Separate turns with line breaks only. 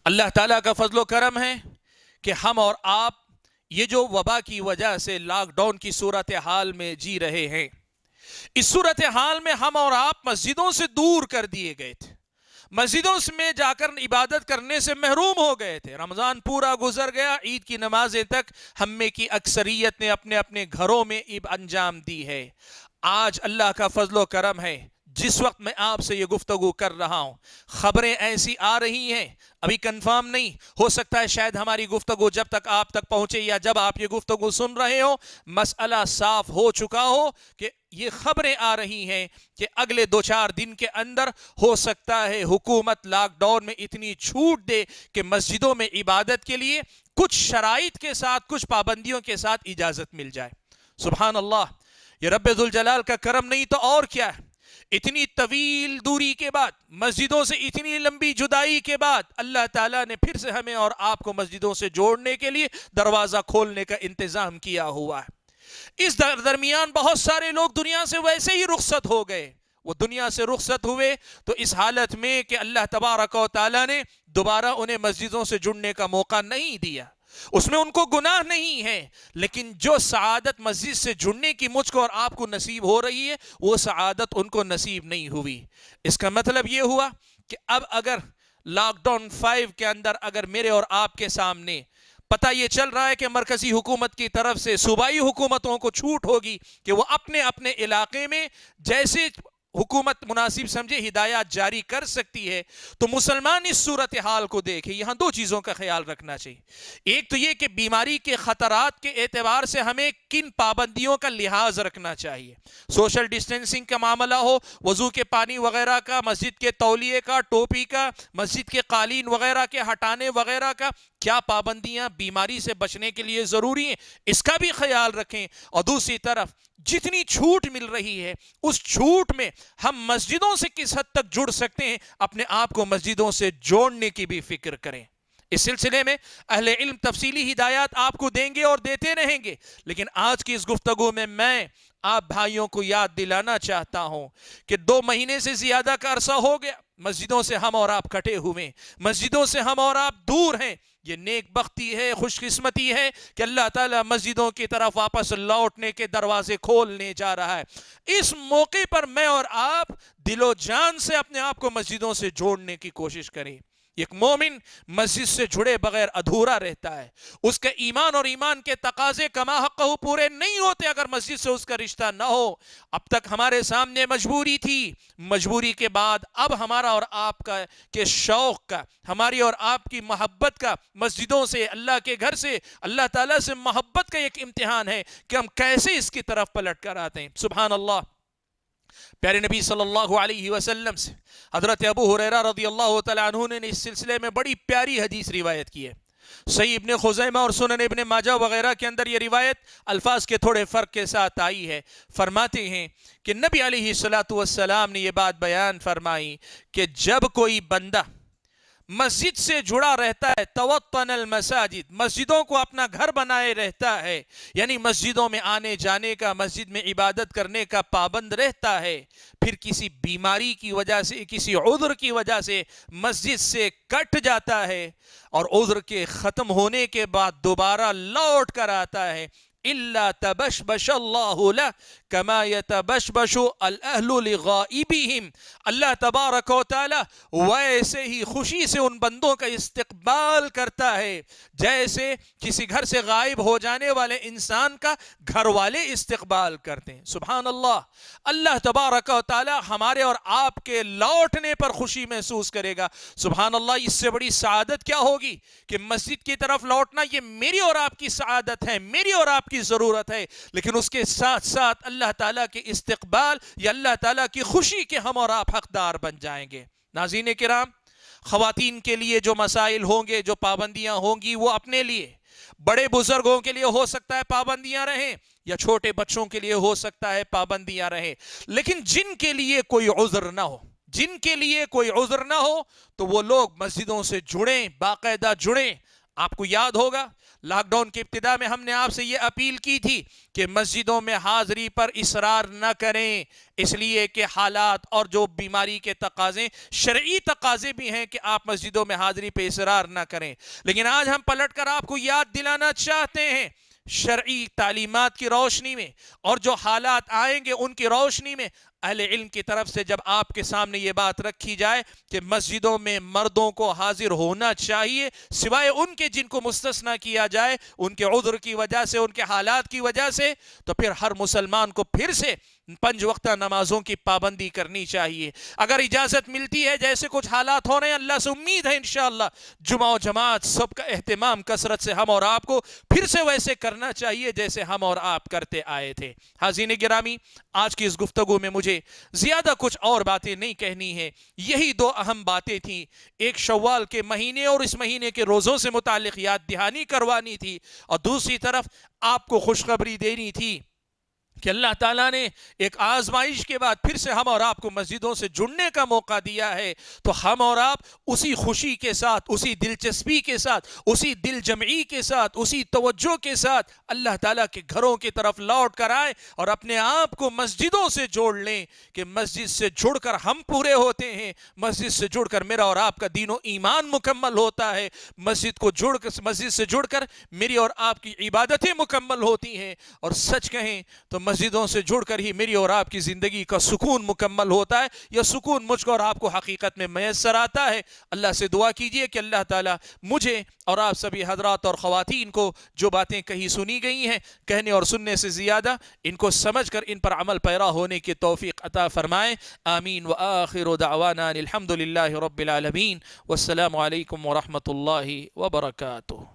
اللہ تعالیٰ کا فضل و کرم ہے کہ ہم اور آپ یہ جو وبا کی وجہ سے لاک ڈاؤن کی صورتحال میں جی رہے ہیں، اس صورتحال میں ہم اور آپ مسجدوں سے دور کر دیے گئے تھے، مسجدوں میں جا کر عبادت کرنے سے محروم ہو گئے تھے۔ رمضان پورا گزر گیا، عید کی نمازیں تک ہم میں کی اکثریت نے اپنے اپنے گھروں میں انجام دی ہے۔ آج اللہ کا فضل و کرم ہے، جس وقت میں آپ سے یہ گفتگو کر رہا ہوں، خبریں ایسی آ رہی ہیں، ابھی کنفرم نہیں ہو سکتا ہے، شاید ہماری گفتگو جب تک آپ تک پہنچے یا جب آپ یہ گفتگو سن رہے ہو مسئلہ صاف ہو چکا ہو کہ یہ خبریں آ رہی ہیں کہ اگلے 2-4 دن کے اندر ہو سکتا ہے حکومت لاک ڈاؤن میں اتنی چھوٹ دے کہ مسجدوں میں عبادت کے لیے کچھ شرائط کے ساتھ، کچھ پابندیوں کے ساتھ اجازت مل جائے۔ سبحان اللہ، یہ رب ذوالجلال کا کرم نہیں تو اور کیا ہے۔ اتنی طویل دوری کے بعد، مسجدوں سے اتنی لمبی جدائی کے بعد، اللہ تعالیٰ نے پھر سے ہمیں اور آپ کو مسجدوں سے جوڑنے کے لیے دروازہ کھولنے کا انتظام کیا ہوا ہے۔ اس درمیان بہت سارے لوگ دنیا سے ویسے ہی رخصت ہو گئے۔ وہ دنیا سے رخصت ہوئے تو اس حالت میں کہ اللہ تبارک و تعالیٰ نے دوبارہ انہیں مسجدوں سے جڑنے کا موقع نہیں دیا۔ اس میں ان کو گناہ نہیں ہے، لیکن جو سعادت مسجد سے جڑنے کی مجھ کو اور آپ کو نصیب ہو رہی ہے، وہ سعادت ان کو نصیب نہیں ہوئی۔ اس کا مطلب یہ ہوا کہ اب اگر لاک ڈاؤن 5 کے اندر اگر میرے اور آپ کے سامنے پتہ یہ چل رہا ہے کہ مرکزی حکومت کی طرف سے صوبائی حکومتوں کو چھوٹ ہوگی کہ وہ اپنے اپنے علاقے میں جیسے حکومت مناسب سمجھے ہدایات جاری کر سکتی ہے، تو مسلمان اس صورتحال کو دیکھے۔ یہاں 2 چیزوں کا خیال رکھنا چاہیے۔ ایک تو یہ کہ بیماری کے خطرات کے اعتبار سے ہمیں کن پابندیوں کا لحاظ رکھنا چاہیے۔ سوشل ڈسٹینسنگ کا معاملہ ہو، وضو کے پانی وغیرہ کا، مسجد کے تولیے کا، ٹوپی کا، مسجد کے قالین وغیرہ کے ہٹانے وغیرہ کا، کیا پابندیاں بیماری سے بچنے کے لیے ضروری ہیں، اس کا بھی خیال رکھیں۔ اور دوسری طرف جتنی چھوٹ مل رہی ہے، اس چھوٹ میں ہم مسجدوں سے کس حد تک جڑ سکتے ہیں، اپنے آپ کو مسجدوں سے جوڑنے کی بھی فکر کریں۔ اس سلسلے میں اہل علم تفصیلی ہدایات آپ کو دیں گے اور دیتے رہیں گے، لیکن آج کی اس گفتگو میں آپ بھائیوں کو یاد دلانا چاہتا ہوں کہ 2 مہینے سے زیادہ کا عرصہ ہو گیا مسجدوں سے ہم اور آپ کٹے ہوئے، مسجدوں سے ہم اور آپ دور ہیں۔ یہ نیک بختی ہے، خوش قسمتی ہے کہ اللہ تعالیٰ مسجدوں کی طرف واپس لوٹنے کے دروازے کھولنے جا رہا ہے۔ اس موقع پر میں اور آپ دل و جان سے اپنے آپ کو مسجدوں سے جوڑنے کی کوشش کریں۔ ایک مومن مسجد سے جڑے بغیر ادھورا رہتا ہے، اس کے ایمان اور ایمان کے تقاضے کما حقہ پورے نہیں ہوتے اگر مسجد سے اس کا رشتہ نہ ہو۔ اب تک ہمارے سامنے مجبوری تھی، مجبوری کے بعد اب ہمارا اور آپ کا کے شوق کا، ہماری اور آپ کی محبت کا، مسجدوں سے، اللہ کے گھر سے، اللہ تعالیٰ سے محبت کا ایک امتحان ہے کہ ہم کیسے اس کی طرف پلٹ کر آتے ہیں۔ سبحان اللہ، پیارے نبی صلی اللہ علیہ وسلم سے حضرت ابو ہریرہ رضی اللہ تعالیٰ عنہ نے اس سلسلے میں بڑی پیاری حدیث روایت کی ہے۔ صحیح ابن خزیمہ اور سنن ابن ماجہ وغیرہ کے اندر یہ روایت الفاظ کے تھوڑے فرق کے ساتھ آئی ہے۔ فرماتے ہیں کہ نبی علیہ السلام نے یہ بات بیان فرمائی کہ جب کوئی بندہ مسجد سے جڑا رہتا ہے، توطن المساجد، مسجدوں کو اپنا گھر بنائے رہتا ہے، یعنی مسجدوں میں آنے جانے کا، مسجد میں عبادت کرنے کا پابند رہتا ہے، پھر کسی بیماری کی وجہ سے، کسی عذر کی وجہ سے مسجد سے کٹ جاتا ہے اور عذر کے ختم ہونے کے بعد دوبارہ لوٹ کر آتا ہے، إِلَّا تَبَشْبَشَ اللَّهُ لَهُ كَمَا يَتَبَشْبَشُ الْأَهْلُ لِغَائِبِهِمْ۔ اللہ تبارک و تعالی ویسے ہی خوشی سے ان بندوں کا استقبال کرتا ہے جیسے کسی گھر سے غائب ہو جانے والے انسان کا گھر والے استقبال کرتے ہیں۔ سبحان اللہ، اللہ تبارک و تعالی ہمارے اور آپ کے لوٹنے پر خوشی محسوس کرے گا۔ سبحان اللہ، اس سے بڑی سعادت کیا ہوگی کہ مسجد کی طرف لوٹنا یہ میری اور آپ کی سعادت ہے، میری اور آپ کی ضرورت ہے، لیکن اس کے ساتھ ساتھ اللہ تعالیٰ کے استقبال یا اللہ تعالیٰ کی خوشی کے ہم اور آپ حقدار بن جائیں گے۔ ناظرین کرام، خواتین کے لیے جو مسائل ہوں گے، جو پابندیاں ہوں گی، وہ اپنے لیے، بڑے بزرگوں کے لیے ہو سکتا ہے پابندیاں رہیں، یا چھوٹے بچوں کے لیے ہو سکتا ہے پابندیاں رہیں، لیکن جن کے لیے کوئی عذر نہ ہو، جن کے لیے کوئی عذر نہ ہو تو وہ لوگ مسجدوں سے جڑیں، باقاعدہ جڑیں، آپ کو یاد ہوگا لاک ڈاؤن کی ابتدا میں ہم نے آپ سے یہ اپیل کی تھی کہ مسجدوں میں حاضری پر اصرار نہ کریں، اس لیے کہ حالات اور جو بیماری کے تقاضے، شرعی تقاضے بھی ہیں کہ آپ مسجدوں میں حاضری پہ اصرار نہ کریں۔ لیکن آج ہم پلٹ کر آپ کو یاد دلانا چاہتے ہیں، شرعی تعلیمات کی روشنی میں اور جو حالات آئیں گے ان کی روشنی میں، اہل علم کی طرف سے جب آپ کے سامنے یہ بات رکھی جائے کہ مسجدوں میں مردوں کو حاضر ہونا چاہیے سوائے ان کے جن کو مستثنیٰ کیا جائے ان کے عذر کی وجہ سے، ان کے حالات کی وجہ سے، تو پھر ہر مسلمان کو پھر سے 5 وقتہ نمازوں کی پابندی کرنی چاہیے۔ اگر اجازت ملتی ہے، جیسے کچھ حالات ہو رہے ہیں، اللہ سے امید ہے انشاءاللہ جمعہ و جماعت سب کا اہتمام کثرت سے ہم اور آپ کو پھر سے ویسے کرنا چاہیے جیسے ہم اور آپ کرتے آئے تھے۔ حاضرین گرامی، آج کی اس گفتگو میں مجھے زیادہ کچھ اور باتیں نہیں کہنی ہے، یہی 2 اہم باتیں تھیں، ایک شوال کے مہینے اور اس مہینے کے روزوں سے متعلق یاد دہانی کروانی تھی، اور دوسری طرف آپ کو خوشخبری دینی تھی کہ اللہ تعالیٰ نے ایک آزمائش کے بعد پھر سے ہم اور آپ کو مسجدوں سے جڑنے کا موقع دیا ہے، تو ہم اور آپ اسی خوشی کے ساتھ، اسی دلچسپی کے ساتھ، اسی دل جمعی کے ساتھ، اسی توجہ کے ساتھ اللہ تعالیٰ کے گھروں کی طرف لوٹ کر آئیں اور اپنے آپ کو مسجدوں سے جوڑ لیں، کہ مسجد سے جڑ کر ہم پورے ہوتے ہیں، مسجد سے جڑ کر میرا اور آپ کا دین و ایمان مکمل ہوتا ہے، مسجد سے جڑ کر میری اور آپ کی عبادتیں مکمل ہوتی ہیں، اور سچ کہیں تو مسجدوں سے جڑ کر ہی میری اور آپ کی زندگی کا سکون مکمل ہوتا ہے، یا سکون مجھ کو اور آپ کو حقیقت میں میسر آتا ہے۔ اللہ سے دعا کیجئے کہ اللہ تعالیٰ مجھے اور آپ سبھی حضرات اور خواتین کو جو باتیں کہیں سنی گئی ہیں، کہنے اور سننے سے زیادہ ان کو سمجھ کر ان پر عمل پیرا ہونے کی توفیق عطا فرمائے، آمین۔ وآخر دعوانا الحمدللہ رب العالمین، والسلام علیکم ورحمۃ اللہ وبرکاتہ۔